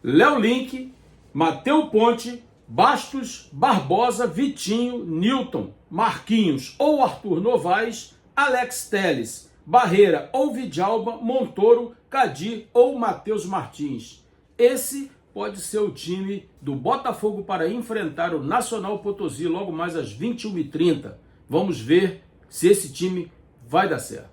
Léo Link, Matheus Ponte, Bastos, Barbosa, Vitinho, Nilton, Marquinhos ou Arthur Novaes, Alex Telles, Barreira ou Vidalba, Montoro, Kadir ou Matheus Martins. Esse pode ser o time do Botafogo para enfrentar o Nacional Potosí logo mais às 21h30. Vamos ver se esse time vai dar certo.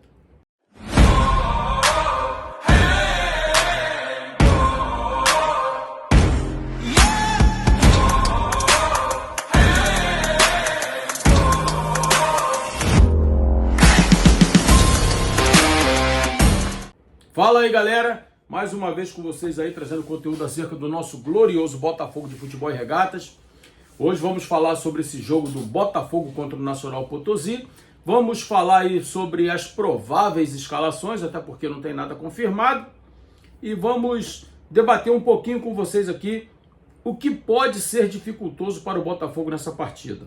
Fala aí, galera, mais uma vez com vocês aí, trazendo conteúdo acerca do nosso glorioso Botafogo de Futebol e Regatas. Hoje vamos falar sobre esse jogo do Botafogo contra o Nacional Potosí. Vamos falar aí sobre as prováveis escalações, até porque não tem nada confirmado. E vamos debater um pouquinho com vocês aqui o que pode ser dificultoso para o Botafogo nessa partida.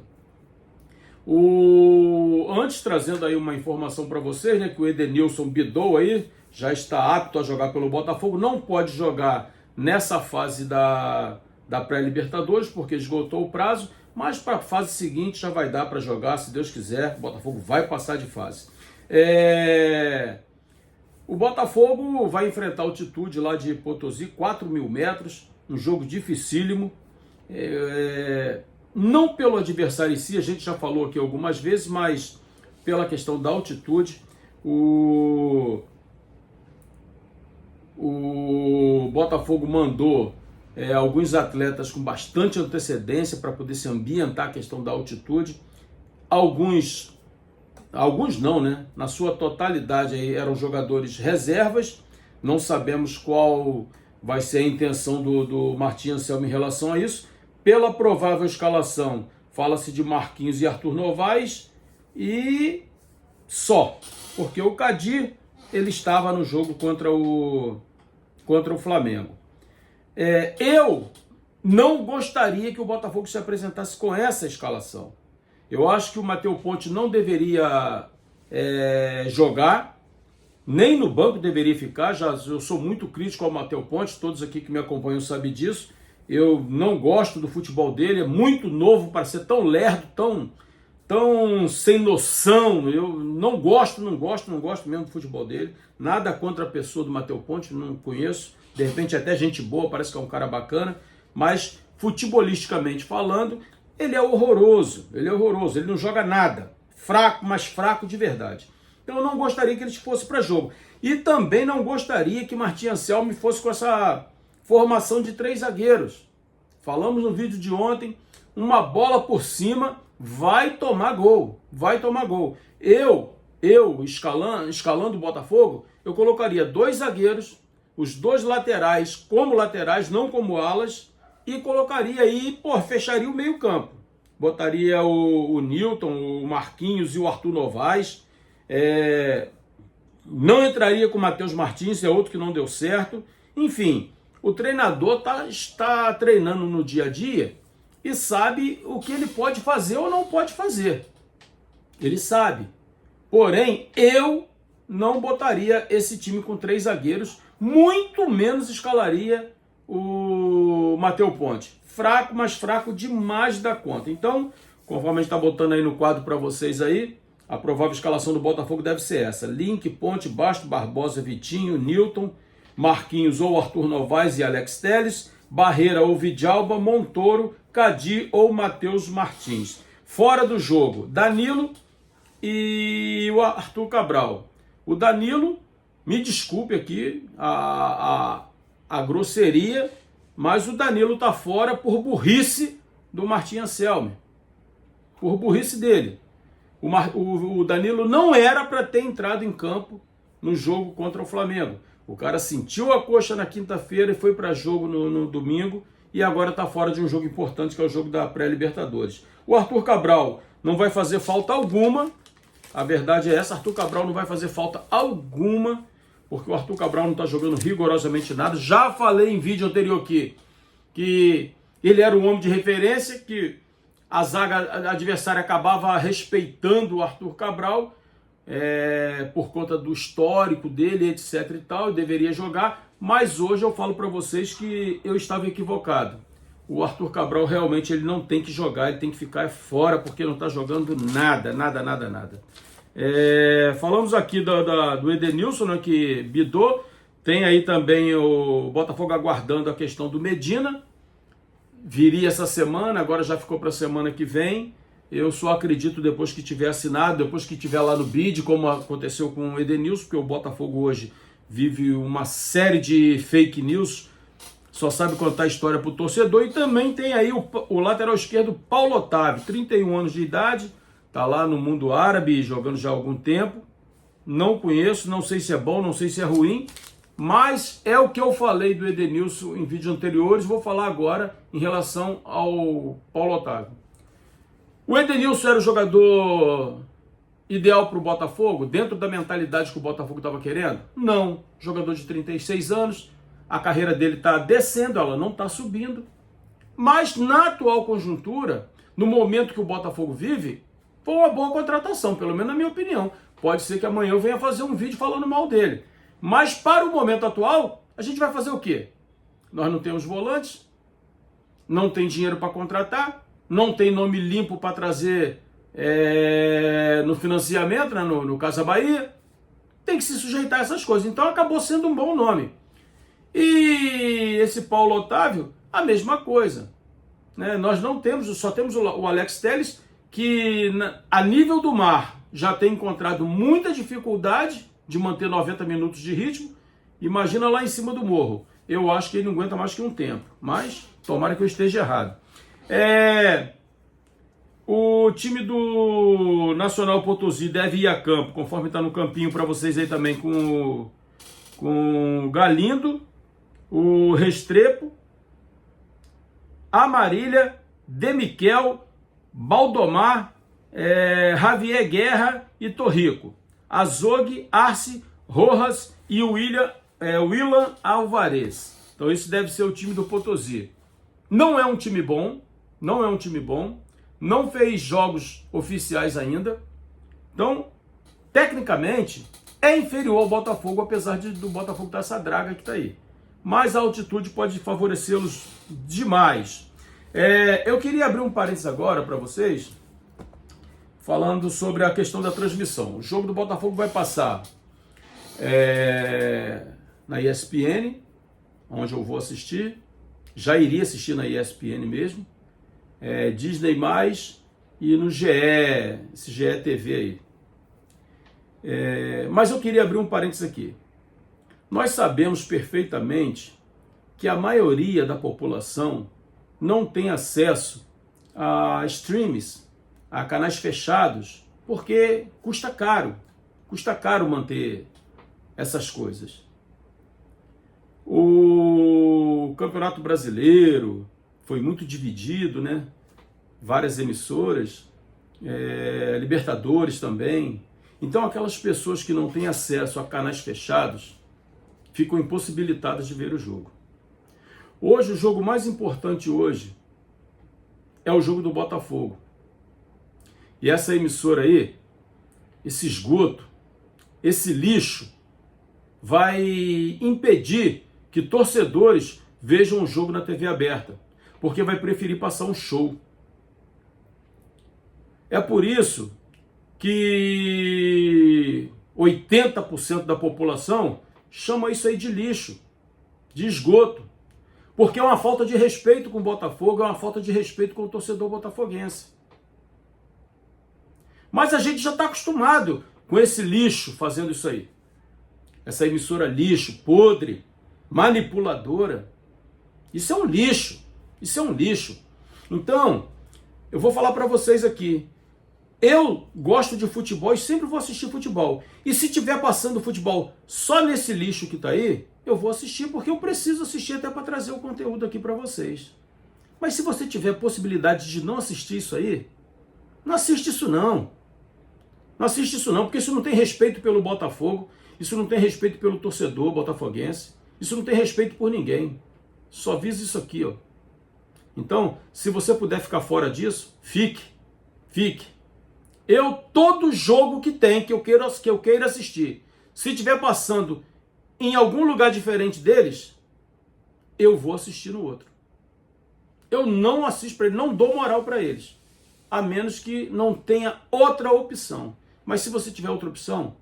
Antes, trazendo aí uma informação para vocês, né, que o Edenilson Bidou aí já está apto a jogar pelo Botafogo, não pode jogar nessa fase da pré-Libertadores, porque esgotou o prazo, mas para a fase seguinte já vai dar para jogar, se Deus quiser, o Botafogo vai passar de fase. O Botafogo vai enfrentar a altitude lá de Potosí, 4.000 metros, um jogo dificílimo, não pelo adversário em si, a gente já falou aqui algumas vezes, mas pela questão da altitude. O Botafogo mandou alguns atletas com bastante antecedência para poder se ambientar a questão da altitude. Alguns não, né? Na sua totalidade aí eram jogadores reservas. Não sabemos qual vai ser a intenção do Martim Anselmo em relação a isso. Pela provável escalação, fala-se de Marquinhos e Arthur Novaes e só, porque o Kadir ele estava no jogo contra o Flamengo. Eu não gostaria que o Botafogo se apresentasse com essa escalação. Eu acho que o Matheus Ponte não deveria jogar, nem no banco deveria ficar. Eu sou muito crítico ao Matheus Ponte, todos aqui que me acompanham sabem disso. Eu não gosto do futebol dele, é muito novo para ser tão lerdo, tão sem noção. Eu não gosto mesmo do futebol dele. Nada contra a pessoa do Matheus Ponte, não conheço. De repente até gente boa, parece que é um cara bacana. Mas futebolisticamente falando, ele é horroroso. Ele não joga nada. Fraco, mas fraco de verdade. Então eu não gostaria que ele fosse para jogo. E também não gostaria que Martim Anselmo fosse com essa formação de 3 zagueiros. Falamos no vídeo de ontem, uma bola por cima vai tomar gol. Eu escalando o Botafogo, eu colocaria 2 zagueiros, os 2 laterais como laterais, não como alas, e colocaria aí, fecharia o meio campo. Botaria o Nilton, o Marquinhos e o Arthur Novaes. Não entraria com o Matheus Martins, é outro que não deu certo. Enfim, o treinador está treinando no dia a dia e sabe o que ele pode fazer ou não pode fazer. Ele sabe. Porém, eu não botaria esse time com 3 zagueiros, muito menos escalaria o Matheus Ponte. Fraco, mas fraco demais da conta. Então, conforme a gente está botando aí no quadro para vocês aí, a provável escalação do Botafogo deve ser essa: Link, Ponte, Bastos, Barbosa, Vitinho, Nilton, Marquinhos ou Arthur Novaes e Alex Telles, Barreira ou Vidalba, Montoro, Kadir ou Matheus Martins. Fora do jogo, Danilo e o Arthur Cabral. O Danilo, me desculpe aqui a grosseria, mas o Danilo está fora por burrice do Martim Anselmo. Por burrice dele. O Danilo não era para ter entrado em campo no jogo contra o Flamengo. O cara sentiu a coxa na quinta-feira e foi para jogo no domingo e agora está fora de um jogo importante, que é o jogo da pré-Libertadores. O Arthur Cabral não vai fazer falta alguma, a verdade é essa, Arthur Cabral não vai fazer falta alguma, porque o Arthur Cabral não está jogando rigorosamente nada. Já falei em vídeo anterior aqui que ele era um homem de referência, que a zaga adversária acabava respeitando o Arthur Cabral, por conta do histórico dele, etc e tal, e deveria jogar. mas hoje eu falo para vocês que eu estava equivocado. O Arthur Cabral realmente ele não tem que jogar, ele tem que ficar fora, porque não está jogando nada. Falamos aqui do Edenilson, né, que bidou. Tem aí também o Botafogo aguardando a questão do Medina. Viria essa semana, agora já ficou para a semana que vem. Eu só acredito depois que tiver assinado, depois que tiver lá no BID, como aconteceu com o Edenilson, porque o Botafogo hoje vive uma série de fake news, só sabe contar a história para o torcedor. E também tem aí o lateral esquerdo Paulo Otávio, 31 anos de idade, está lá no mundo árabe, jogando já há algum tempo. Não conheço, não sei se é bom, não sei se é ruim, mas é o que eu falei do Edenilson em vídeos anteriores, vou falar agora em relação ao Paulo Otávio. O Edenilson era o jogador ideal para o Botafogo, dentro da mentalidade que o Botafogo estava querendo? Não. Jogador de 36 anos, a carreira dele está descendo, ela não está subindo. Mas na atual conjuntura, no momento que o Botafogo vive, foi uma boa contratação, pelo menos na minha opinião. Pode ser que amanhã eu venha fazer um vídeo falando mal dele. Mas para o momento atual, a gente vai fazer o quê? Nós não temos volantes, não tem dinheiro para contratar, não tem nome limpo para trazer no financiamento, né, no Casa Bahia. Tem que se sujeitar a essas coisas. Então acabou sendo um bom nome. E esse Paulo Otávio, a mesma coisa. Né? Nós não temos, só temos o Alex Telles, que a nível do mar já tem encontrado muita dificuldade de manter 90 minutos de ritmo. Imagina lá em cima do morro. Eu acho que ele não aguenta mais que um tempo. Mas tomara que eu esteja errado. O time do Nacional Potosí deve ir a campo, conforme está no campinho para vocês aí também, com o Galindo, o Restrepo, Amarília, Demiquel, Baldomar, Javier Guerra e Torrico. Azog, Arce, Rojas e o Willan Alvarez. Então esse deve ser o time do Potosí. Não é um time bom, não fez jogos oficiais ainda. Então, tecnicamente, é inferior ao Botafogo, apesar do Botafogo estar essa draga que está aí. Mas a altitude pode favorecê-los demais. Eu queria abrir um parênteses agora para vocês, falando sobre a questão da transmissão. O jogo do Botafogo vai passar na ESPN, onde eu vou assistir. Já iria assistir na ESPN mesmo. Disney+, e no GE, esse GE TV aí. Mas eu queria abrir um parênteses aqui. Nós sabemos perfeitamente que a maioria da população não tem acesso a streams, a canais fechados, porque custa caro manter essas coisas. O Campeonato Brasileiro foi muito dividido, né? Várias emissoras, Libertadores também. Então aquelas pessoas que não têm acesso a canais fechados ficam impossibilitadas de ver o jogo. Hoje, o jogo mais importante hoje é o jogo do Botafogo. E essa emissora aí, esse esgoto, esse lixo, vai impedir que torcedores vejam o jogo na TV aberta, porque vai preferir passar um show. É por isso que 80% da população chama isso aí de lixo, de esgoto, porque é uma falta de respeito com o Botafogo, é uma falta de respeito com o torcedor botafoguense. Mas a gente já está acostumado com esse lixo fazendo isso aí. Essa emissora lixo, podre, manipuladora. Isso é um lixo. Isso é um lixo. Então, eu vou falar para vocês aqui. Eu gosto de futebol e sempre vou assistir futebol. E se tiver passando futebol só nesse lixo que está aí, eu vou assistir porque eu preciso assistir até para trazer o conteúdo aqui para vocês. Mas se você tiver possibilidade de não assistir isso aí, não assiste isso não. Não assiste isso não, porque isso não tem respeito pelo Botafogo, isso não tem respeito pelo torcedor botafoguense, isso não tem respeito por ninguém. Só visa isso aqui, ó. Então, se você puder ficar fora disso, fique. Todo jogo que tem, que eu queira assistir, se estiver passando em algum lugar diferente deles, eu vou assistir no outro. Eu não assisto para eles, não dou moral para eles, a menos que não tenha outra opção. Mas se você tiver outra opção,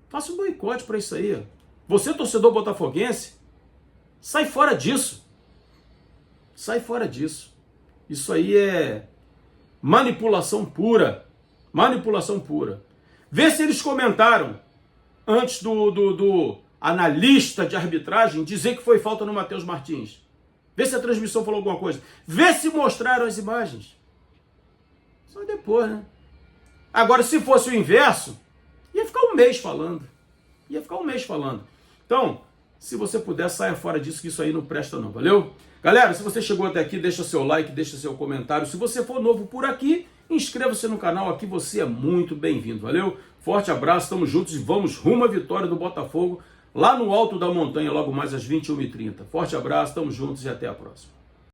faça um boicote para isso aí. Você, torcedor botafoguense, sai fora disso. Sai fora disso. Isso aí é manipulação pura. Manipulação pura. Vê se eles comentaram antes do analista de arbitragem dizer que foi falta no Matheus Martins. Vê se a transmissão falou alguma coisa. Vê se mostraram as imagens. Só depois, né? Agora, se fosse o inverso, ia ficar um mês falando. Ia ficar um mês falando. Então, se você puder, saia fora disso, que isso aí não presta não, valeu? Galera, se você chegou até aqui, deixa seu like, deixa seu comentário. Se você for novo por aqui, inscreva-se no canal, aqui você é muito bem-vindo, valeu? Forte abraço, estamos juntos e vamos rumo à vitória do Botafogo, lá no alto da montanha, logo mais às 21h30. Forte abraço, estamos juntos e até a próxima.